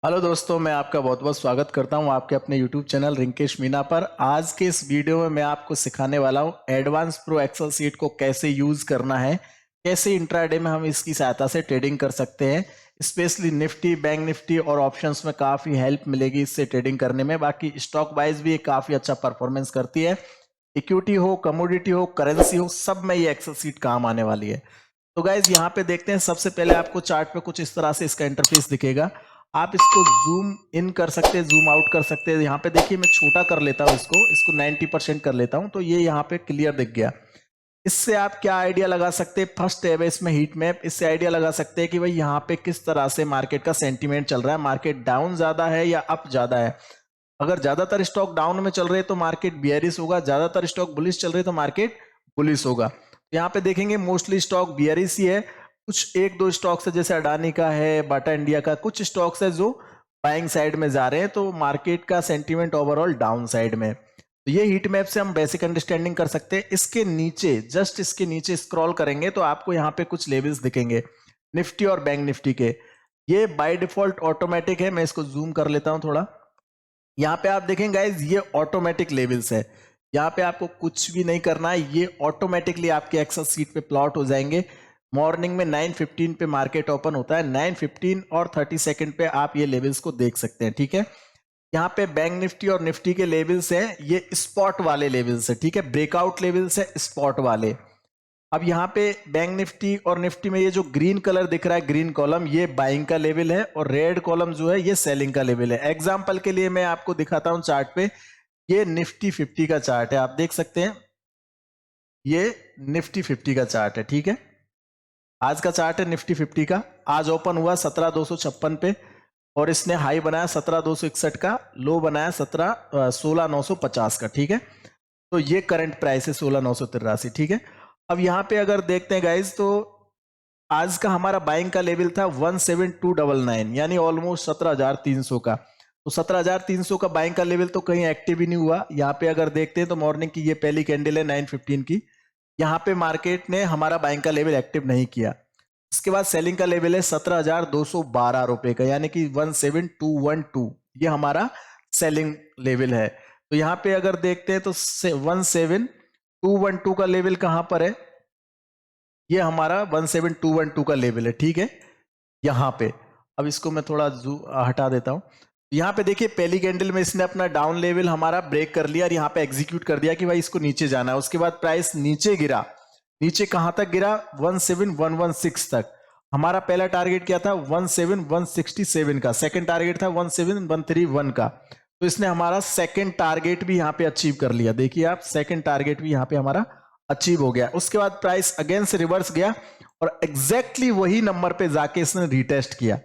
Hello दोस्तों, मैं आपका बहुत बहुत स्वागत करता हूं आपके अपने यूट्यूब चैनल रिंकेश मीना पर। आज के इस वीडियो में मैं आपको सिखाने वाला हूं एडवांस प्रो एक्सेल सीट को कैसे यूज करना है, कैसे इंट्राडे में हम इसकी सहायता से ट्रेडिंग कर सकते हैं। स्पेशली निफ्टी, बैंक निफ्टी और ऑप्शंस में काफ़ी हेल्प मिलेगी इससे ट्रेडिंग करने में। बाकी स्टॉक वाइज भी ये काफ़ी अच्छा परफॉर्मेंस करती है। इक्विटी हो, कमोडिटी हो, करेंसी हो, सब में ये एक्सेल सीट काम आने वाली है। तो गाइज यहाँ पे देखते हैं, सबसे पहले आपको चार्ट पे कुछ इस तरह से इसका इंटरफेस दिखेगा। आप इसको जूम इन कर सकते हैं, जूम आउट कर सकते हैं। यहाँ पे देखिए, मैं छोटा कर लेता हूँ, इसको 90% कर लेता हूँ, तो ये यहाँ पे क्लियर दिख गया। इससे आप क्या आइडिया लगा सकते हैं, फर्स्ट है इसमें हीट मैप, इससे आइडिया लगा सकते हैं कि भाई यहाँ पे किस तरह से मार्केट का सेंटीमेंट चल रहा है, मार्केट डाउन ज्यादा है या अप ज्यादा है। अगर ज्यादातर स्टॉक डाउन में चल रहे हैं तो मार्केट बियरिश होगा, ज्यादातर स्टॉक बुलिश चल रहे हैं तो मार्केट बुलिश होगा। यहाँ पे देखेंगे मोस्टली स्टॉक बियरिश ही है। कुछ एक दो स्टॉक्स है, जैसे अडानी का है, बाटा इंडिया का, कुछ स्टॉक्स है जो बाइंग साइड में जा रहे हैं, तो मार्केट का सेंटीमेंट ओवरऑल डाउन साइड में। तो ये हीट मैप से हम बेसिक अंडरस्टैंडिंग कर सकते हैं। इसके नीचे, जस्ट इसके नीचे स्क्रॉल करेंगे तो आपको यहाँ पे कुछ लेवल्स दिखेंगे निफ्टी और बैंक निफ्टी के। ये बाय डिफॉल्ट ऑटोमेटिक है। मैं इसको जूम कर लेता हूं थोड़ा। यहाँ पे आप देखें गाइज, ये ऑटोमेटिक लेवल्स है। यहाँ पे आपको कुछ भी नहीं करना है, ये ऑटोमेटिकली आपके एक्सेल सीट पे प्लॉट हो जाएंगे। मॉर्निंग में 9:15 पे मार्केट ओपन होता है, 9:15 और 30 सेकंड पे आप ये लेवल्स को देख सकते हैं। ठीक है, यहाँ पे बैंक निफ्टी और निफ्टी के लेवल्स हैं, ये स्पॉट वाले लेवल्स है। ठीक है, ब्रेकआउट लेवल्स है स्पॉट वाले। अब यहाँ पे बैंक निफ्टी और निफ्टी में ये जो ग्रीन कलर दिख रहा है, ग्रीन कॉलम, ये बाइंग का लेवल है, और रेड कॉलम जो है ये सेलिंग का लेवल है। एग्जांपल के लिए मैं आपको दिखाता हूं चार्ट पे। ये निफ्टी 50 का चार्ट है, आप देख सकते हैं, ये निफ्टी 50 का चार्ट है। ठीक है, आज का चार्ट है निफ्टी 50 का। आज ओपन हुआ 17,256 पे, और इसने हाई बनाया 17,261 का, लो बनाया 16,950 का। ठीक है, तो ये करंट प्राइस है 16,983। ठीक है, अब यहाँ पे अगर देखते हैं गाइज, तो आज का हमारा बाइंग का लेवल था 17,299, यानी ऑलमोस्ट 17,300 का। तो 17,300 का बाइंग का लेवल तो कहीं एक्टिव ही नहीं हुआ। यहाँ पे अगर देखते हैं तो मॉर्निंग की ये पहली कैंडल है 9:15 की, यहाँ पे मार्केट ने हमारा बाइंग का लेवल एक्टिव नहीं किया। इसके बाद सेलिंग का लेवल है 17,212 रुपए का, यानी कि 17,212, ये हमारा सेलिंग लेवल है। तो यहाँ पे अगर देखते हैं तो 17,212 का लेवल कहां पर है, ये हमारा 17,212 का लेवल है। ठीक है, यहां पे। अब इसको मैं थोड़ा हटा देता हूं। यहाँ पे देखिए, पहली कैंडल में इसने अपना डाउन लेवल हमारा ब्रेक कर लिया और यहाँ पे एग्जीक्यूट कर दिया कि भाई इसको नीचे जाना है। उसके बाद प्राइस नीचे गिरा। नीचे कहां तक गिरा, 17,116 तक। हमारा पहला टारगेट क्या था, 17,167 का। सेकंड टारगेट था 17,131 का। तो इसने हमारा सेकंड टारगेट भी यहाँ पे अचीव कर लिया। देखिए आप, सेकंड टारगेट भी यहाँ पे हमारा अचीव हो गया। उसके बाद प्राइस अगेन से रिवर्स गया और एग्जैक्टली वही नंबर पे जाके इसने रिटेस्ट किया।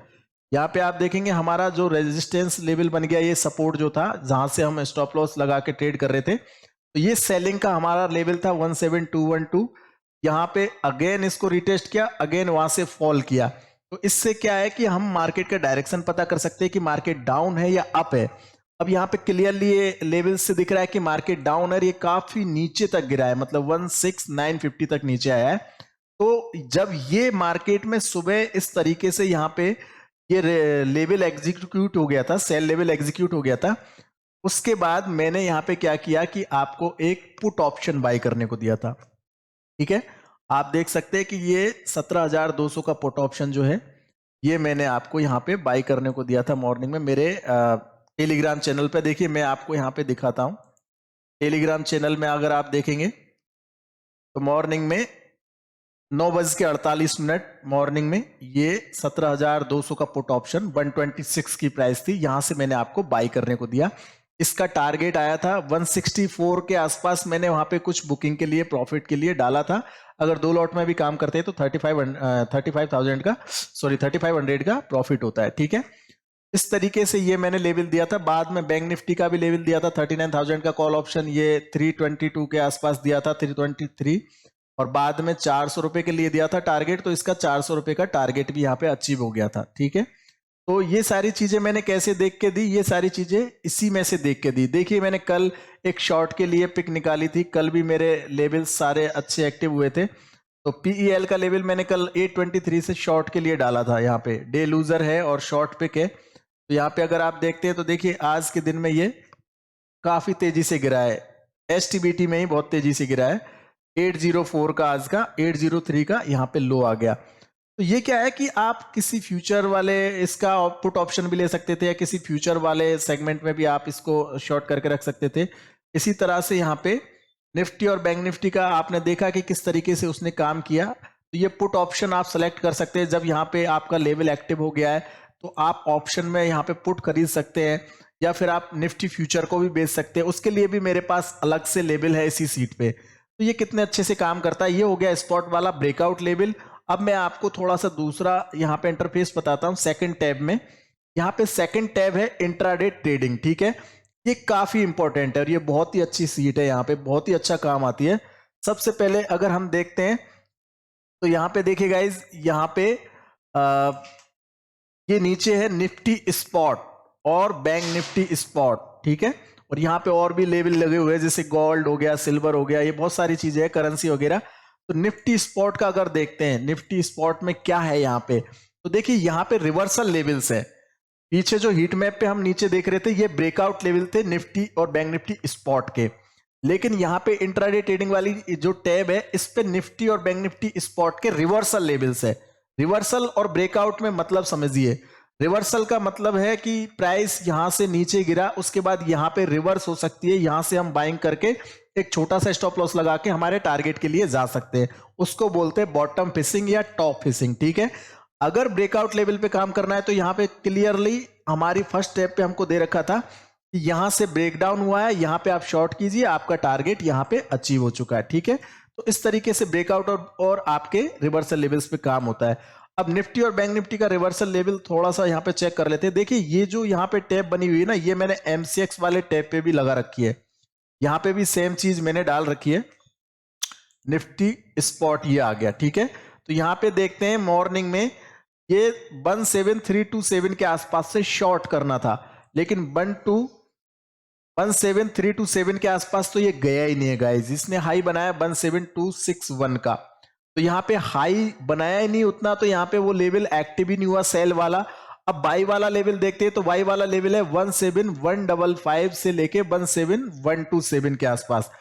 यहाँ पे आप देखेंगे हमारा जो रेजिस्टेंस लेवल बन गया, ये सपोर्ट जो था जहां से हम स्टॉप लॉस लगा के ट्रेड कर रहे थे, तो ये सेलिंग का हमारा लेवल था 17,212। यहाँ पे अगेन इसको रिटेस्ट किया, अगेन वहां से फॉल किया। तो इससे क्या है कि हम मार्केट का डायरेक्शन पता कर सकते हैं कि मार्केट डाउन है या अप है। अब यहाँ पे क्लियरली ये लेवल से दिख रहा है कि मार्केट डाउन है, ये काफी नीचे तक गिरा है, मतलब 16,950 तक नीचे आया है। तो जब ये मार्केट में सुबह इस तरीके से यहाँ पे ये लेवल एग्जीक्यूट हो गया था, सेल लेवल एग्जीक्यूट हो गया था, उसके बाद मैंने यहाँ पे क्या किया कि आपको एक पुट ऑप्शन बाय करने को दिया था। ठीक है, आप देख सकते हैं कि ये 17,200 का पुट ऑप्शन जो है, ये मैंने आपको यहाँ पे बाय करने को दिया था मॉर्निंग में मेरे टेलीग्राम चैनल पे। देखिए मैं आपको यहाँ पे दिखाता हूँ। टेलीग्राम चैनल में अगर आप देखेंगे तो मॉर्निंग में 9:48 मॉर्निंग में ये 17,200 का पुट ऑप्शन 126 की प्राइस थी, यहां से मैंने आपको बाई करने को दिया। इसका टारगेट आया था 164 के आसपास। मैंने वहां पे कुछ बुकिंग के लिए, प्रॉफिट के लिए डाला था। अगर दो लॉट में भी काम करते हैं तो 35,000 का, सॉरी 3,500 का प्रॉफिट होता है। ठीक है, इस तरीके से ये मैंने लेवल दिया था। बाद में बैंक निफ्टी का भी लेवल दिया था 39,000 का कॉल ऑप्शन, ये 322 के आसपास दिया था, 323, और बाद में 400 रुपए के लिए दिया था टारगेट। तो इसका 400 रुपए का टारगेट भी यहाँ पे अचीव हो गया था। ठीक है, तो ये सारी चीजें मैंने कैसे देख के दी, ये सारी चीजें इसी में से देख के दी। देखिए मैंने कल एक शॉर्ट के लिए पिक निकाली थी, कल भी मेरे लेवल सारे अच्छे एक्टिव हुए थे। तो पीईएल का लेवल मैंने कल 823 से शॉर्ट के लिए डाला था। यहाँ पे डे लूजर है और शॉर्ट पिक है, तो यहाँ पे अगर आप देखते हैं तो देखिए आज के दिन में ये काफी तेजी से गिरा है, एसटीबीटी में ही बहुत तेजी से गिरा है। 804 का आज का, 803 का यहाँ पे लो आ गया। तो ये क्या है कि आप किसी फ्यूचर वाले इसका पुट ऑप्शन भी ले सकते थे, या किसी फ्यूचर वाले सेगमेंट में भी आप इसको शॉर्ट करके रख सकते थे। इसी तरह से यहाँ पे निफ्टी और बैंक निफ्टी का आपने देखा कि किस तरीके से उसने काम किया। तो ये पुट ऑप्शन आप सेलेक्ट कर सकते हैं। जब यहाँ पे आपका लेवल एक्टिव हो गया है तो आप ऑप्शन में यहाँ पे पुट खरीद सकते हैं, या फिर आप निफ्टी फ्यूचर को भी बेच सकते हैं। उसके लिए भी मेरे पास अलग से लेवल है इसी सीट पे। तो ये कितने अच्छे से काम करता है। ये हो गया स्पॉट वाला ब्रेकआउट लेवल। अब मैं आपको थोड़ा सा दूसरा यहाँ पे इंटरफेस बताता हूँ। सेकंड टैब में, यहाँ पे सेकंड टैब है इंट्राडे ट्रेडिंग, ठीक है। ये काफी इंपॉर्टेंट है और ये बहुत ही अच्छी सीट है, यहाँ पे बहुत ही अच्छा काम आती है। सबसे पहले अगर हम देखते हैं तो यहाँ पे देखिए गाइज, यहाँ पे ये नीचे है निफ्टी स्पॉट और बैंक निफ्टी स्पॉट, ठीक है। और यहाँ पे और भी लेवल लगे हुए हैं, जैसे गोल्ड हो गया, सिल्वर हो गया, ये बहुत सारी चीजें हैं, करेंसी वगैरह। तो निफ्टी स्पॉट का अगर देखते हैं, निफ्टी स्पॉट में क्या है यहाँ पे, तो देखिए यहाँ पे रिवर्सल लेवल्स है। पीछे जो हीट मैप पे हम नीचे देख रहे थे, ये ब्रेकआउट लेवल थे निफ्टी और बैंक निफ्टी स्पॉट के। लेकिन यहाँ पे इंट्राडे ट्रेडिंग वाली जो टैब है, इस पे निफ्टी और बैंक निफ्टी स्पॉट के रिवर्सल लेवल्स है। रिवर्सल और ब्रेकआउट में मतलब समझिए, रिवर्सल का मतलब है कि प्राइस यहां से नीचे गिरा, उसके बाद यहां पे रिवर्स हो सकती है, यहां से हम बाइंग करके एक छोटा सा स्टॉप लॉस लगा के हमारे टारगेट के लिए जा सकते हैं। उसको बोलते हैं बॉटम फिशिंग या टॉप फिशिंग, ठीक है। अगर ब्रेकआउट लेवल पे काम करना है तो यहाँ पे क्लियरली हमारी फर्स्ट स्टेप पे हमको दे रखा था कि यहां से ब्रेकडाउन हुआ है, यहां पे आप शॉर्ट कीजिए, आपका टारगेट यहां पे अचीव हो चुका है, ठीक है। तो इस तरीके से ब्रेकआउट और आपके रिवर्सल लेवल्स पे काम होता है। अब निफ्टी और बैंक निफ्टी का रिवर्सल लेवल थोड़ा सा यहाँ पे चेक कर लेते हैं। देखिए ये जो यहाँ पे टैब बनी हुई है ना, ये मैंने एमसीएक्स वाले टैब पे भी लगा रखी है। यहाँ पे भी सेम चीज मैंने डाल रखी है, निफ्टी स्पॉट ये आ गया, ठीक है। तो यहाँ पे देखते हैं मॉर्निंग में ये 17327 के आसपास से शॉर्ट करना था, लेकिन 17327 के आसपास तो ये गया ही नहीं है गाइस। इसने हाई बनाया 17261 का, तो यहाँ पे हाई बनाया ही नहीं उतना, तो यहाँ पे वो लेवल एक्टिव ही नहीं हुआ सेल वाला। अब बाई वाला लेवल देखते हैं तो बाई वाला लेवल है 17155 से लेके 17127 के आसपास,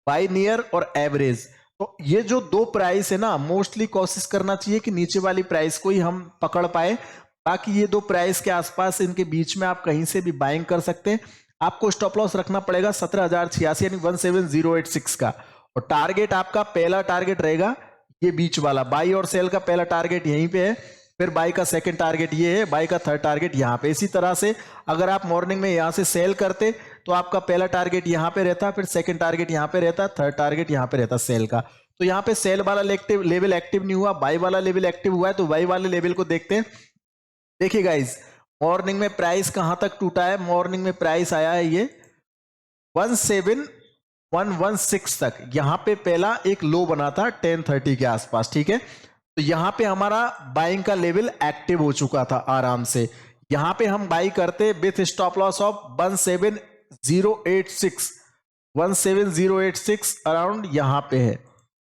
बाई नियर और एवरेज। तो ये जो दो प्राइस है ना, मोस्टली कोशिश करना चाहिए कि नीचे वाली प्राइस को ही हम पकड़ पाए। बाकी ये दो प्राइस के आसपास, इनके बीच में आप कहीं से भी बाइंग कर सकते हैं। आपको स्टॉप लॉस रखना पड़ेगा 17086 यानी 17086 का, और टारगेट आपका पहला टारगेट रहेगा ये बीच वाला। बाई और सेल का पहला टारगेट यहीं पे है, फिर बाई का सेकंड टारगेट ये है, बाई का थर्ड टारगेट यहाँ पे। इसी तरह से अगर आप मॉर्निंग में यहाँ से सेल करते तो आपका पहला टारगेट यहाँ पे रहता, फिर सेकंड टारगेट यहाँ पे रहता, थर्ड टारगेट यहाँ पे रहता सेल का। तो यहाँ पे सेल वाला लेवल एक्टिव नहीं हुआ, बाई वाला लेवल एक्टिव हुआ है। तो बाई वाले लेवल को देखते हैं। देखिए गाइज, मॉर्निंग में प्राइस कहां तक टूटा है। मॉर्निंग में प्राइस आया है ये 17116 तक। यहां पे पहला एक लो बना था 1030 के आसपास, ठीक है। तो यहां पे हमारा बाइंग का लेवल एक्टिव हो चुका था आराम से। यहां पे हम बाई करते with stop loss of 17086, 17086 around यहां पे है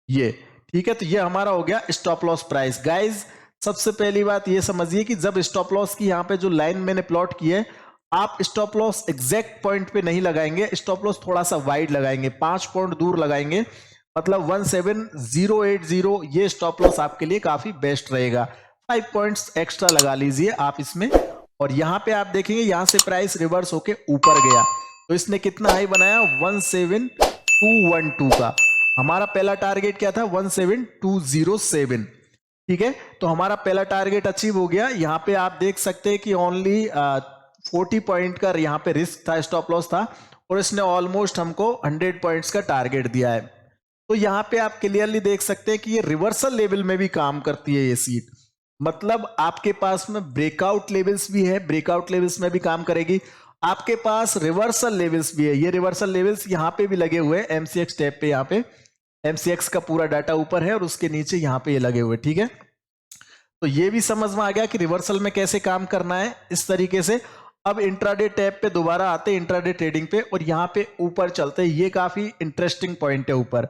ये, ठीक है। तो ये हमारा हो गया स्टॉप लॉस प्राइस। गाइज सबसे पहली बात ये समझिए कि जब स्टॉप लॉस की यहाँ पे जो लाइन मैंने प्लॉट की है, आप स्टॉप लॉस एग्जैक्ट पॉइंट पे नहीं लगाएंगे, स्टॉप लॉस थोड़ा सा वाइड लगाएंगे, 5 पॉइंट दूर लगाएंगे, मतलब 17080 ये स्टॉप लॉस आपके लिए काफी बेस्ट रहेगा। 5 पॉइंट्स एक्स्ट्रा लगा लीजिए आप इसमें। और यहाँ पे आप देखेंगे यहाँ से प्राइस रिवर्स होके ऊपर गया, तो इसने कितना हाई बनाया 17212 का। हमारा पहला टारगेट क्या था 17207, ठीक है। तो हमारा पहला टारगेट अचीव हो गया। यहाँ पे आप देख सकते हैं कि ओनली 40 पॉइंट का यहाँ पे रिस्क था, स्टॉप लॉस था, और इसने ऑलमोस्ट हमको 100 पॉइंट्स का टारगेट दिया है। तो यहाँ पे आप क्लियरली देख सकते हैं कि ये रिवर्सल लेवल में भी काम करती है ये सीट। मतलब आपके पास में ब्रेकआउट लेवल्स भी है, ब्रेकआउट लेवल्स में भी काम करेगी। आपके पास रिवर्सल लेवल्स भी है, ये रिवर्सल लेवल्स यहाँ पे भी लगे हुए हैं एमसीएक्स टैब पे। यहाँ पे एमसीएक्स का पूरा डाटा ऊपर है और उसके नीचे यहाँ पे ये लगे हुए, ठीक है। तो ये भी समझ में आ गया कि रिवर्सल में कैसे काम करना है इस तरीके से। अब इंट्राडे टैब पे दोबारा आते हैं, इंट्राडे ट्रेडिंग पे, और यहाँ पे ऊपर चलते हैं। ये काफी इंटरेस्टिंग पॉइंट है ऊपर।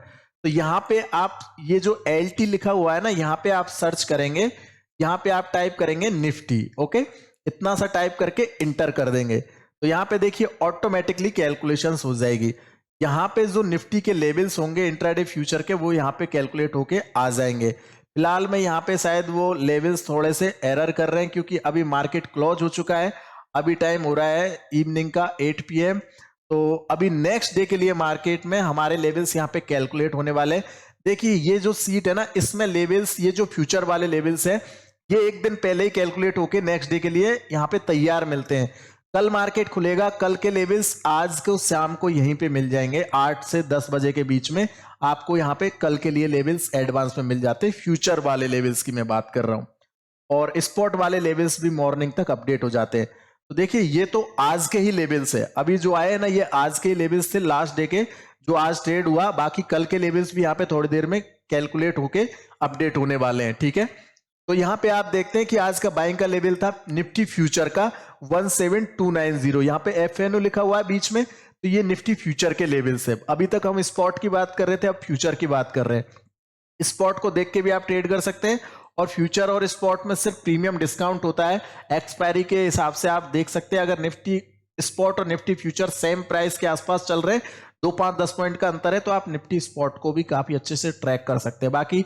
तो यहाँ पे आप ये जो LT लिखा हुआ है ना, यहाँ पे आप सर्च करेंगे, यहाँ पे आप टाइप करेंगे निफ्टी, ओके। इतना सा टाइप करके इंटर कर देंगे तो यहाँ पे देखिए ऑटोमेटिकली कैलकुलेशंस हो जाएगी। यहाँ पे जो निफ्टी के लेवल्स होंगे इंट्राडे फ्यूचर के वो यहाँ पे कैलकुलेट होके आ जाएंगे। फिलहाल में यहाँ पे शायद वो लेवल्स थोड़े से एरर कर रहे हैं क्योंकि अभी मार्केट क्लोज हो चुका है। अभी टाइम हो रहा है इवनिंग का 8 PM। तो अभी नेक्स्ट डे के लिए मार्केट में हमारे लेवल्स यहाँ पे कैलकुलेट होने वाले। देखिए ये जो सीट है ना इसमें लेवल्स, ये जो फ्यूचर वाले लेवल्स है ये एक दिन पहले ही कैलकुलेट होके नेक्स्ट डे के लिए यहाँ पे तैयार मिलते हैं। कल मार्केट खुलेगा, कल के लेवल्स आज को शाम को यहीं पे मिल जाएंगे 8 से 10 बजे के बीच में। आपको यहाँ पे कल के लिए लेवल्स एडवांस में मिल जाते हैं, फ्यूचर वाले लेवल्स की मैं बात कर रहा हूँ। और स्पॉट वाले लेवल्स भी मॉर्निंग तक अपडेट हो जाते हैं। तो देखिए ये तो आज के ही लेवल्स है, अभी जो आए हैं ना ये आज के ही लेवल्स थे लास्ट डे के जो आज ट्रेड हुआ। बाकी कल के लेवल्स भी यहाँ पे थोड़ी देर में कैलकुलेट होके अपडेट होने वाले हैं, ठीक है। तो यहाँ पे आप देखते हैं कि आज का बाइंग का लेवल था निफ्टी फ्यूचर का 17290, यहाँ पे FNO लिखा हुआ है बीच में। तो ये निफ्टी फ्यूचर के लेवल से, अभी तक हम स्पॉट की बात कर रहे थे, अब फ्यूचर की बात कर रहे हैं। स्पॉट को देख के भी आप ट्रेड कर सकते हैं और फ्यूचर और स्पॉट में सिर्फ प्रीमियम डिस्काउंट होता है एक्सपायरी के हिसाब से। आप देख सकते हैं अगर निफ्टी स्पॉट और निफ्टी फ्यूचर सेम प्राइस के आसपास चल रहे हैं, 2-5-10 पॉइंट का अंतर है, तो आप निफ्टी स्पॉट को भी काफी अच्छे से ट्रैक कर सकते हैं। बाकी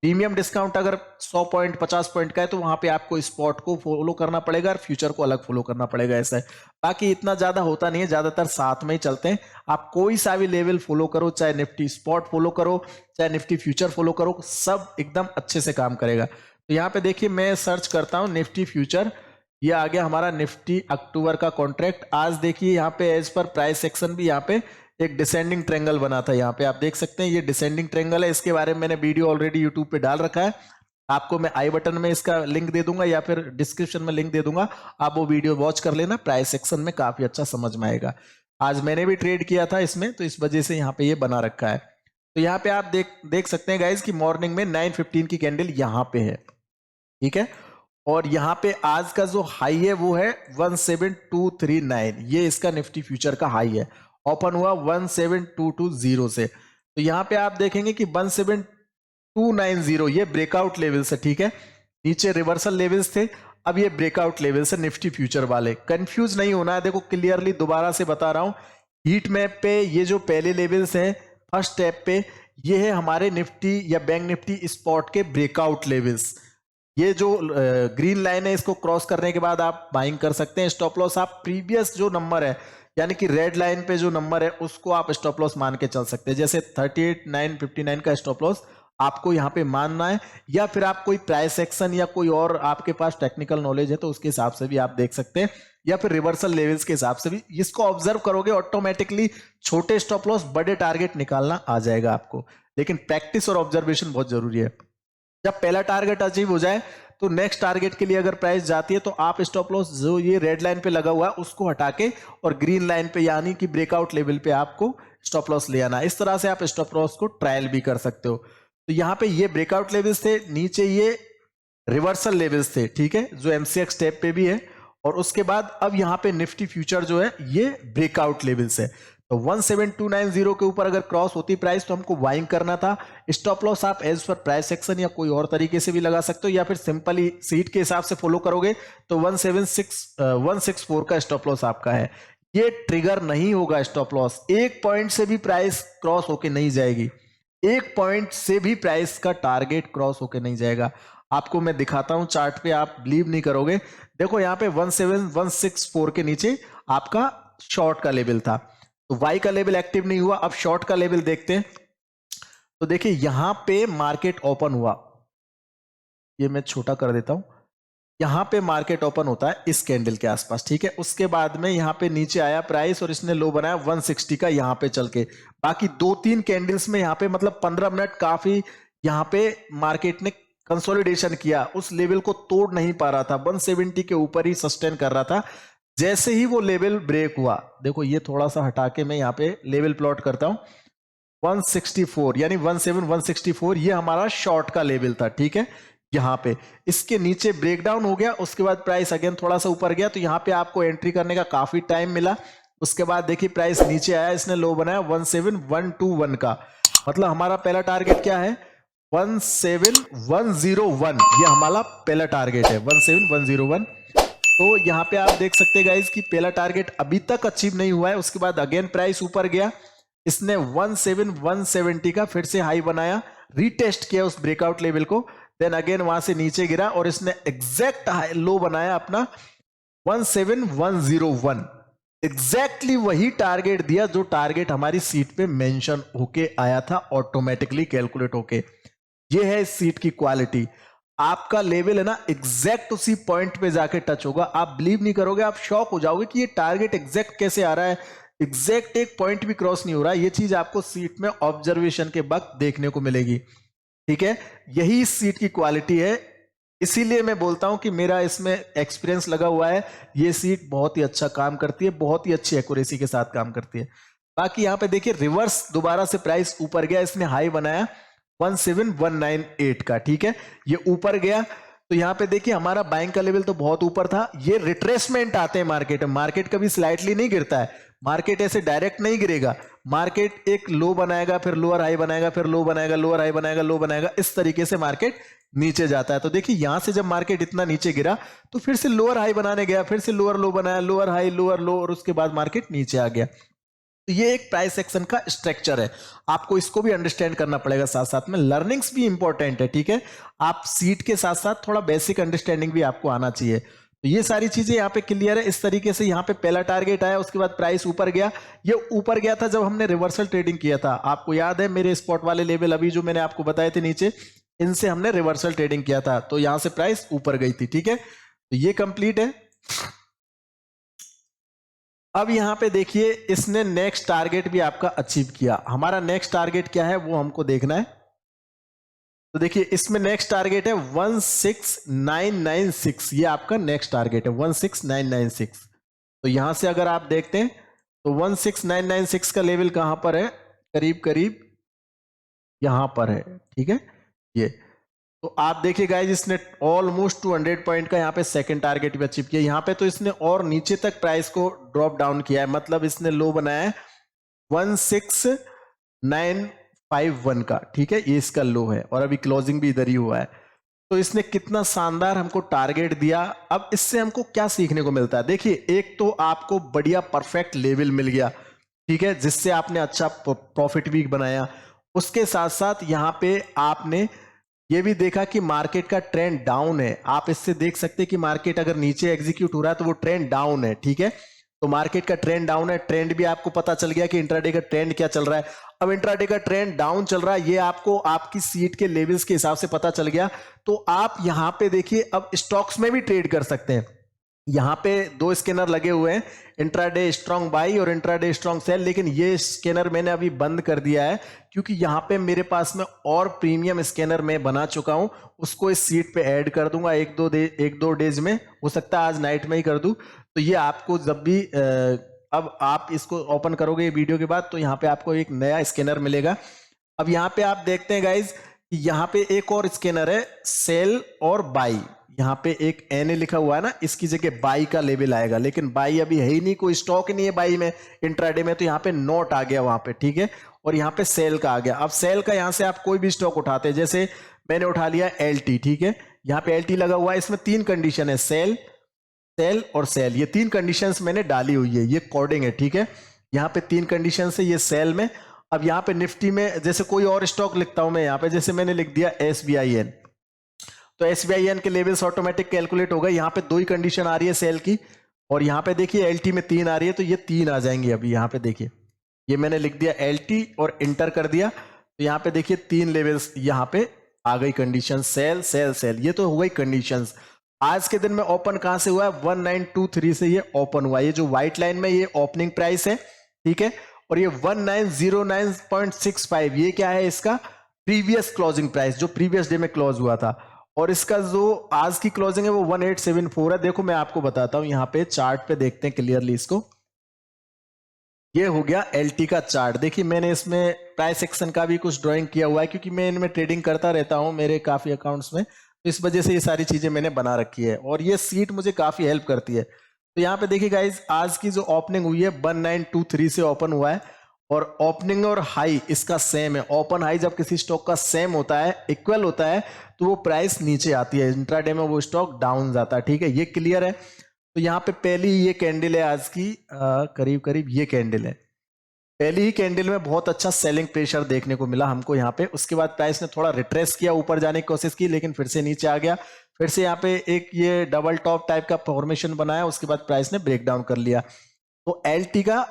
प्रीमियम डिस्काउंट अगर 100 पॉइंट 50 पॉइंट का है तो वहां पे आपको स्पॉट को फॉलो करना पड़ेगा और फ्यूचर को अलग फॉलो करना पड़ेगा, ऐसा है। बाकी इतना ज्यादा होता नहीं है, ज्यादातर साथ में ही चलते हैं। आप कोई सा भी लेवल फॉलो करो, चाहे निफ्टी स्पॉट फॉलो करो चाहे निफ्टी फ्यूचर फॉलो करो, सब एकदम अच्छे से काम करेगा। तो यहाँ पे देखिए मैं सर्च करता हूँ निफ्टी फ्यूचर, ये आ गया हमारा निफ्टी अक्टूबर का कॉन्ट्रैक्ट। आज देखिए यहाँ पे एज पर प्राइस सेक्शन भी यहाँ पे एक डिसेंडिंग ट्रेंगल बना था, यहाँ पे आप देख सकते हैं ये डिसेंडिंग ट्रेंगल है। इसके बारे में मैंने वीडियो ऑलरेडी यूट्यूब पे डाल रखा है, आपको मैं आई बटन में इसका लिंक दे दूंगा या फिर डिस्क्रिप्शन में लिंक दे दूंगा, आप वो वीडियो वॉच कर लेना, प्राइस सेक्शन में काफी अच्छा समझ में आएगा। आज मैंने भी ट्रेड किया था इसमें, तो इस वजह से यहाँ पे ये बना रखा है। तो यहाँ पे आप देख सकते हैं गाइज की मॉर्निंग में 9:15 की कैंडल यहाँ पे है, ठीक है। और यहाँ पे आज का जो हाई है वो है 17239, ये इसका निफ्टी फ्यूचर का हाई है, ओपन हुआ 17220 से। तो यहाँ पे आप देखेंगे कि 17290 ये ब्रेकआउट लेवल्स है, ठीक है। नीचे रिवर्सल लेवल्स थे, अब ये ब्रेकआउट लेवल्स है निफ्टी फ्यूचर वाले। कंफ्यूज नहीं होना है, देखो क्लियरली दोबारा से बता रहा हूं, हीट मैप पे ये जो पहले लेवल्स हैं फर्स्ट स्टेप पे, ये है हमारे निफ्टी या बैंक निफ्टी स्पॉट के ब्रेकआउट लेवल्स। ये जो ग्रीन लाइन है इसको क्रॉस करने के बाद आप बाइंग कर सकते हैं। स्टॉप लॉस आप प्रीवियस जो नंबर है यानी कि रेड लाइन पे जो नंबर है उसको आप स्टॉप लॉस मान के चल सकते हैं। जैसे 38,959 का स्टॉप लॉस आपको यहाँ पे मानना है, या फिर आप कोई प्राइस एक्शन या कोई और आपके पास टेक्निकल नॉलेज है तो उसके हिसाब से भी आप देख सकते हैं, या फिर रिवर्सल लेवल्स के हिसाब से भी। इसको ऑब्जर्व करोगे ऑटोमेटिकली छोटे स्टॉप लॉस बड़े टारगेट निकालना आ जाएगा आपको, लेकिन प्रैक्टिस और ऑब्जर्वेशन बहुत जरूरी है। जब पहला टारगेट अचीव हो जाए तो नेक्स्ट टारगेट के लिए अगर प्राइस जाती है तो आप स्टॉप लॉस जो ये रेड लाइन पे लगा हुआ है उसको हटा के और ग्रीन लाइन पे यानी कि ब्रेकआउट लेवल पे आपको स्टॉप लॉस ले आना। इस तरह से आप स्टॉप लॉस को ट्रायल भी कर सकते हो। तो यहाँ पे ये ब्रेकआउट लेवल्स थे, नीचे ये रिवर्सल लेवल्स थे, ठीक है, जो MCX टैब पे भी है। और उसके बाद अब यहाँ पे निफ्टी फ्यूचर जो है ये ब्रेकआउट लेवल्स है। तो 17290 के ऊपर अगर क्रॉस होती प्राइस तो हमको बाइंग करना था। स्टॉप लॉस आप एज पर प्राइस सेक्शन या कोई और तरीके से भी लगा सकते हो, या फिर सिंपली सीट के हिसाब से फॉलो करोगे तो 164 का स्टॉप लॉस आपका है। ये ट्रिगर नहीं होगा स्टॉप लॉस, एक पॉइंट से भी प्राइस क्रॉस होके नहीं जाएगी, एक पॉइंट से भी प्राइस का टारगेट क्रॉस होके नहीं जाएगा। आपको मैं दिखाता हूं चार्ट पे, आप बिलीव नहीं करोगे। देखो यहाँ पे 17164 के नीचे आपका शॉर्ट का लेवल था, तो वाई का लेवल एक्टिव नहीं हुआ। अब शॉर्ट का लेवल देखते हैं, तो देखिए यहां पे मार्केट ओपन हुआ, ये मैं छोटा कर देता हूं, यहां पे मार्केट ओपन होता है इस कैंडल के आसपास, ठीक है। उसके बाद में यहां पे नीचे आया प्राइस और इसने लो बनाया 160 का यहां पे चल के। बाकी 2-3 कैंडल्स में यहां पे मतलब 15 मिनट काफी यहां पे मार्केट ने कंसोलिडेशन किया, उस लेवल को तोड़ नहीं पा रहा था, 170 के ऊपर ही सस्टेन कर रहा था। जैसे ही वो लेवल ब्रेक हुआ, देखो ये थोड़ा सा हटा के मैं यहाँ पे लेवल प्लॉट करता हूं, 164 यानी 16164 ये हमारा शॉर्ट का लेवल था, ठीक है। यहाँ पे इसके नीचे ब्रेकडाउन हो गया, उसके बाद प्राइस अगेन थोड़ा सा ऊपर गया, तो यहाँ पे आपको एंट्री करने का काफी टाइम मिला। उसके बाद देखिए प्राइस नीचे आया, इसने लो बनाया 17121 का, मतलब हमारा पहला टारगेट क्या है 17101, ये हमारा पहला टारगेट है 17101। तो यहाँ पे आप देख सकते हैं गाइज कि पहला टारगेट अभी तक अचीव नहीं हुआ है, उसके बाद अगेन प्राइस ऊपर गया, इसने 17170 का फिर से हाई बनाया, रीटेस्ट किया उस ब्रेकआउट लेवल को, देन अगेन वहां से नीचे गिरा और इसने एग्जैक्ट हाई लो बनाया अपना 17101, एग्जैक्टली वही टारगेट दिया जो टारगेट हमारी सीट पे मेंशन होके आया था, ऑटोमेटिकली कैलकुलेट होके। ये है इस सीट की क्वालिटी। आपका लेवल है ना एग्जैक्ट उसी पॉइंट पे जाके टच होगा, आप बिलीव नहीं करोगे, आप शॉक हो जाओगे कि ये टारगेट एग्जैक्ट कैसे आ रहा है, एग्जैक्ट एक पॉइंट भी क्रॉस नहीं हो रहा। ये चीज आपको सीट में ऑब्जर्वेशन के वक्त देखने को मिलेगी, ठीक है। यही इस सीट की क्वालिटी है, इसीलिए मैं बोलता हूं कि मेरा इसमें एक्सपीरियंस लगा हुआ है। ये सीट बहुत ही अच्छा काम करती है, बहुत ही अच्छी एक्यूरेसी के साथ काम करती है। बाकी यहां पे देखिए रिवर्स दोबारा से प्राइस ऊपर गया, इसने हाई बनाया 17198 का, ठीक है, ये ऊपर गया। तो यहां पे देखिए हमारा बाइंग का लेवल तो बहुत ऊपर था, ये रिट्रेसमेंट आते हैं मार्केट में, मार्केट कभी स्लाइटली नहीं गिरता है, मार्केट ऐसे डायरेक्ट नहीं गिरेगा, मार्केट एक लो बनाएगा, फिर लोअर हाई बनाएगा, फिर लो बनाएगा, लोअर हाई बनाएगा, लो बनाएगा, इस तरीके से मार्केट नीचे जाता है। तो देखिए यहां से जब मार्केट इतना नीचे गिरा तो फिर से लोअर हाई बनाने गया, फिर से लोअर लो बनाया, लोअर हाई लोअर लो, और उसके बाद मार्केट नीचे आ गया। तो ये एक प्राइस एक्शन का स्ट्रक्चर है, आपको इसको भी अंडरस्टैंड करना पड़ेगा, साथ साथ में लर्निंग्स भी इंपॉर्टेंट है, ठीक है। आप सीट के साथ साथ थोड़ा बेसिक अंडरस्टैंडिंग भी आपको आना चाहिए। तो ये सारी चीजें यहाँ पे क्लियर है। इस तरीके से यहाँ पे पहला टारगेट आया, उसके बाद प्राइस ऊपर गया, ये ऊपर गया था जब हमने रिवर्सल ट्रेडिंग किया था, आपको याद है मेरे स्पॉट वाले लेवल अभी जो मैंने आपको बताए थे नीचे, इनसे हमने रिवर्सल ट्रेडिंग किया था, तो यहां से प्राइस ऊपर गई थी, ठीक है। तो ये कंप्लीट है। अब यहां पे देखिए इसने नेक्स्ट टारगेट भी आपका अचीव किया, हमारा नेक्स्ट टारगेट क्या है वो हमको देखना है। तो देखिए इसमें नेक्स्ट टारगेट है 16996, ये आपका नेक्स्ट टारगेट है 16996। तो यहां से अगर आप देखते हैं तो 16996 का लेवल कहां पर है, करीब करीब यहां पर है, ठीक है। ये तो आप देखिए गाइस इसने ऑलमोस्ट 200 पॉइंट का यहाँ पे सेकंड टारगेट भी अचीव किया। यहाँ पे तो इसने और नीचे तक प्राइस को ड्रॉप डाउन किया है, मतलब इसने लो बनाया है 16951 का, ठीक है, ये इसका लो है और अभी क्लोजिंग भी इधर ही हुआ है। तो इसने कितना शानदार हमको टारगेट दिया। अब इससे हमको क्या सीखने को मिलता है, देखिए एक तो आपको बढ़िया परफेक्ट लेवल मिल गया, ठीक है, जिससे आपने अच्छा प्रॉफिट भी बनाया। उसके साथ साथ यहाँ पे आपने ये भी देखा कि मार्केट का ट्रेंड डाउन है, आप इससे देख सकते हैं कि मार्केट अगर नीचे एग्जीक्यूट हो रहा है तो वो ट्रेंड डाउन है, ठीक है। तो मार्केट का ट्रेंड डाउन है, ट्रेंड भी आपको पता चल गया कि इंट्राडे का ट्रेंड क्या चल रहा है। अब इंट्राडे का ट्रेंड डाउन चल रहा है, ये आपको आपकी सीट के लेवल्स के हिसाब से पता चल गया। तो आप यहां पे देखिए अब स्टॉक्स में भी ट्रेड कर सकते हैं। यहां पे दो स्कैनर लगे हुए हैं, इंट्राडे स्ट्रॉन्ग बाई और इंट्राडे स्ट्रॉन्ग सेल, लेकिन ये स्कैनर मैंने अभी बंद कर दिया है क्योंकि यहां पे मेरे पास में और प्रीमियम स्कैनर मैं बना चुका हूं, उसको इस सीट पे ऐड कर दूंगा एक दो डेज में, हो सकता है आज नाइट में ही कर दूं। तो ये आपको जब भी अब आप इसको ओपन करोगे ये वीडियो के बाद तो यहाँ पे आपको एक नया स्कैनर मिलेगा। अब यहाँ पे आप देखते हैं गाइज कि यहाँ पे एक और स्कैनर है सेल और बाई, यहाँ पे एक एनए लिखा हुआ है ना, इसकी जगह बाई का लेवल आएगा, लेकिन बाई अभी है ही नहीं, कोई स्टॉक ही नहीं है बाई में इंट्राडे में, तो यहाँ पे नोट आ गया वहां पे, ठीक है। और यहाँ पे सेल का आ गया। अब सेल का यहाँ से आप कोई भी स्टॉक उठाते हैं, जैसे मैंने उठा लिया एलटी, ठीक है, यहाँ पे एलटी लगा हुआ है, इसमें तीन कंडीशन है, सेल सेल और सेल, ये तीन कंडीशंस मैंने डाली हुई है, ये कोडिंग है, ठीक है। यहाँ पे तीन कंडीशन है, ये सेल में। अब यहाँ पे निफ्टी में जैसे कोई और स्टॉक लिखता हूं मैं, यहाँ पे जैसे मैंने लिख दिया SBIN, तो SBIN के लेवल्स ऑटोमेटिक कैलकुलेट हो गए। यहाँ पे दो ही कंडीशन आ रही है सेल की, और यहाँ पे देखिए LT में तीन आ रही है, तो ये तीन आ जाएंगे। अभी यहाँ पे देखिए ये मैंने लिख दिया LT और इंटर कर दिया, तो यहाँ पे देखिए तीन लेवल्स यहाँ पे आ गई कंडीशन, सेल सेल सेल, ये तो हो गई कंडीशंस। आज के दिन में ओपन कहां से हुआ है, 1923 से ये ओपन हुआ, ये जो व्हाइट लाइन में ये ओपनिंग प्राइस है, ठीक है, और ये 1909.65 ये क्या है, इसका प्रीवियस क्लोजिंग प्राइस जो प्रीवियस डे में क्लोज हुआ था, और इसका जो आज की क्लोजिंग है वो 1874 है। देखो मैं आपको बताता हूं, यहाँ पे चार्ट पे देखते हैं क्लियरली इसको, ये हो गया एलटी का चार्ट। देखिए मैंने इसमें प्राइस एक्शन का भी कुछ ड्राइंग किया हुआ है, क्योंकि मैं इनमें ट्रेडिंग करता रहता हूं मेरे काफी अकाउंट्स में, तो इस वजह से ये सारी चीजें मैंने बना रखी है, और ये सीट मुझे काफी हेल्प करती है। तो यहाँ पे देखिए गाइज आज की जो ओपनिंग हुई है 1923 से ओपन हुआ है, और ओपनिंग और हाई इसका सेम है। ओपन हाई जब किसी स्टॉक का सेम होता है, इक्वल होता है, तो वो प्राइस नीचे आती है, इंट्राडे में वो स्टॉक डाउन जाता है, ठीक है, ये क्लियर है। तो यहाँ पे पहली ये कैंडल है आज की, करीब करीब ये कैंडल है। पहली ही कैंडल में बहुत अच्छा सेलिंग प्रेशर देखने को मिला हमको यहाँ पे। उसके बाद प्राइस ने थोड़ा रिट्रेस किया, ऊपर जाने की कोशिश की, लेकिन फिर से नीचे आ गया। फिर से यहाँ पे एक ये डबल टॉप टाइप का फॉर्मेशन बनाया, उसके बाद प्राइस ने ब्रेक डाउन कर लिया। तो एलटी का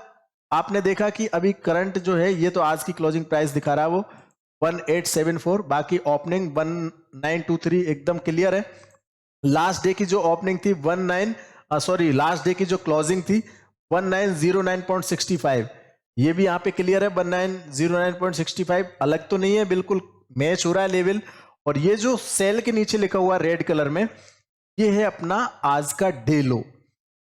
आपने देखा कि अभी करंट जो है, ये तो आज की क्लोजिंग प्राइस दिखा रहा है वो 1874, बाकी ओपनिंग 1923 एकदम क्लियर है। लास्ट डे की जो ओपनिंग थी लास्ट डे की जो क्लोजिंग थी 1909.65, ये भी यहाँ पे क्लियर है 1909.65, अलग तो नहीं है, बिल्कुल मैच हो रहा है लेवल। और ये जो सेल के नीचे लिखा हुआ रेड कलर में, ये है अपना आज का डे लो।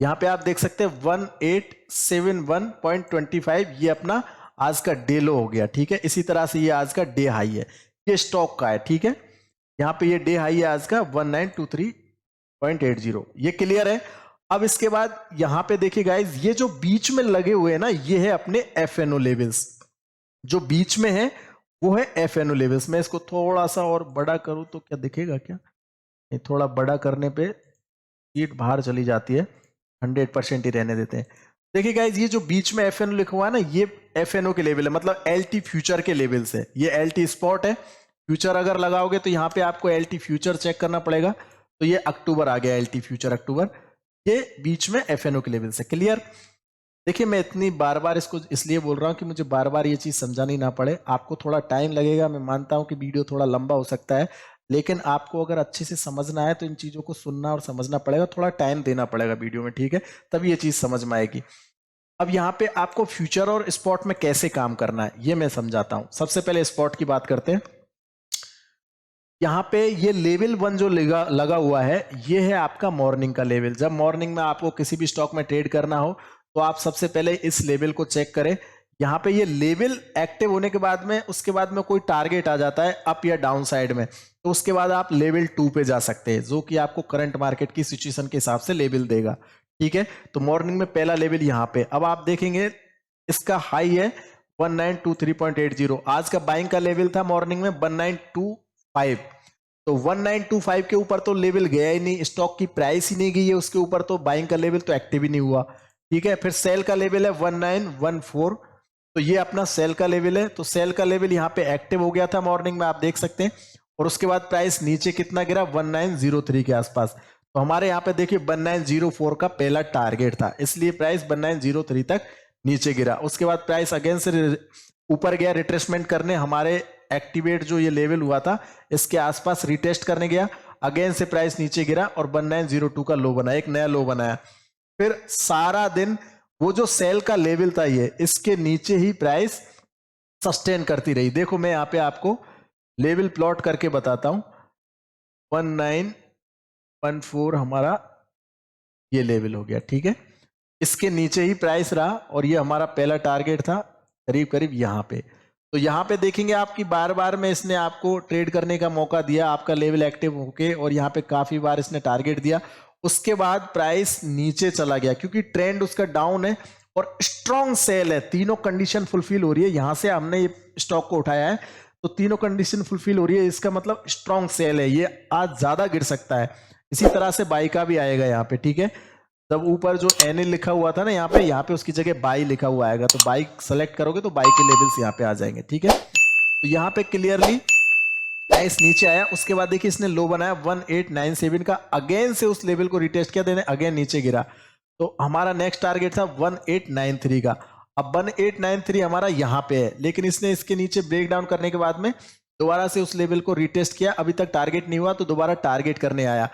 यहाँ पे आप देख सकते हैं 1871.25, ये अपना आज का डे लो हो गया। ठीक है, इसी तरह से ये आज का डे हाई है, ये स्टॉक का है। ठीक है, यहाँ पे ये डे हाई है आज का 1923.80, ये क्लियर है। अब इसके बाद यहां पे देखिए गाइज, ये जो बीच में लगे हुए हैं ना, ये है अपने एफएनओ लेवल्स। जो बीच में है वो है एफएनओ लेवल्स। मैं इसको थोड़ा सा और बड़ा करूं तो क्या दिखेगा क्या? थोड़ा बड़ा करने पे सीट बाहर चली जाती है, 100% ही रहने देते हैं। देखिए गाइज, ये जो बीच में एफएनओ लिखा हुआ है ना, ये एफएनओ के लेवल है, मतलब एलटी फ्यूचर के लेवल से। ये एलटी स्पॉट है, फ्यूचर अगर लगाओगे तो यहाँ पे आपको एलटी फ्यूचर चेक करना पड़ेगा। तो ये अक्टूबर आ गया, एलटी फ्यूचर अक्टूबर, ये बीच में एफएनओ के लेवल से। क्लियर? देखिए, मैं इतनी बार बार इसको इसलिए बोल रहा हूं कि मुझे बार बार ये चीज समझानी ना पड़े। आपको थोड़ा टाइम लगेगा, मैं मानता हूं कि वीडियो थोड़ा लंबा हो सकता है, लेकिन आपको अगर अच्छे से समझना है तो इन चीजों को सुनना और समझना पड़ेगा, थोड़ा टाइम देना पड़ेगा वीडियो में। ठीक है, तब ये चीज समझ में आएगी। अब यहाँ पे आपको फ्यूचर और स्पॉट में कैसे काम करना है ये मैं समझाता हूं। सबसे पहले स्पॉट की बात करते हैं। यहाँ पे ये लेवल 1 जो लगा हुआ है, ये है आपका मॉर्निंग का लेवल। जब मॉर्निंग में आपको किसी भी स्टॉक में ट्रेड करना हो तो आप सबसे पहले इस लेवल को चेक करें। यहाँ पे ये लेवल एक्टिव होने के बाद में, उसके बाद में कोई टारगेट आ जाता है अप या डाउन साइड में, तो उसके बाद आप लेवल 2 पे जा सकते हैं, जो कि आपको करंट मार्केट की सिचुएशन के हिसाब से लेवल देगा। ठीक है, तो मॉर्निंग में पहला लेवल यहाँ पे। अब आप देखेंगे इसका हाई है 1923.80, आज का बाइंग का लेवल था मॉर्निंग में 1925। तो 1925 के ऊपर तो लेवल गया ही नहीं, स्टॉक की प्राइस ही नहीं गई है उसके ऊपर, तो बाइंग का लेवल तो एक्टिव ही नहीं हुआ। ठीक है, फिर सेल का लेवल है 1914, तो ये अपना सेल का लेवल है। तो सेल का लेवल यहाँ पे एक्टिव हो गया था मॉर्निंग में, आप देख सकते हैं। और उसके बाद प्राइस नीचे कितना गिरा? 1903 के आसपास। तो हमारे यहाँ पे देखिए 1904 का पहला टारगेट था, इसलिए प्राइस 1903 तक नीचे गिरा। उसके बाद प्राइस अगेन से ऊपर गया रिट्रेसमेंट करने, हमारे एक्टिवेट जो ये लेवल हुआ था इसके आसपास रिटेस्ट करने गया, अगेन से प्राइस नीचे गिरा और 1902 का लो बनाया, एक नया लो बनाया। फिर सारा दिन वो जो सेल का लेवल था ये, इसके नीचे ही प्राइस सस्टेन करती रही। देखो मैं यहाँ पे आपको लेवल प्लॉट करके बताता हूं। 1914 हमारा ये लेवल हो गया। ठीक है, इसके नीचे ही प्राइस रहा और ये हमारा पहला टारगेट था करीब करीब यहाँ पे। तो यहाँ पे देखेंगे आपकी बार बार में इसने आपको ट्रेड करने का मौका दिया, आपका लेवल एक्टिव होके, और यहाँ पे काफी बार इसने टारगेट दिया। उसके बाद प्राइस नीचे चला गया क्योंकि ट्रेंड उसका डाउन है और स्ट्रॉन्ग सेल है, तीनों कंडीशन फुलफिल हो रही है। यहां से हमने ये स्टॉक को उठाया है तो तीनों कंडीशन फुलफिल हो रही है, इसका मतलब स्ट्रॉन्ग सेल है, ये आज ज्यादा गिर सकता है। इसी तरह से बाई का भी आएगा यहाँ पे। ठीक है, जब ऊपर जो एनएल लिखा हुआ था ना यहाँ पे उसकी जगह बाई लिखा हुआ आएगा, तो बाई सेलेक्ट करोगे तो बाई के लेवल्स यहाँ पे आ जाएंगे। ठीक है, तो यहाँ पे क्लियरली प्राइस नीचे आया। उसके बाद देखिए इसने लो बनाया 1897 का, अगेन से उस लेवल को रिटेस्ट किया, देने अगेन नीचे गिरा। तो हमारा नेक्स्ट टारगेट था 1893 का। अब 1893 हमारा यहाँ पे है, लेकिन इसने इसके नीचे ब्रेक डाउन करने के बाद में दोबारा से उस लेवल को रिटेस्ट किया, अभी तक टारगेट नहीं हुआ, तो दोबारा टारगेट करने आया।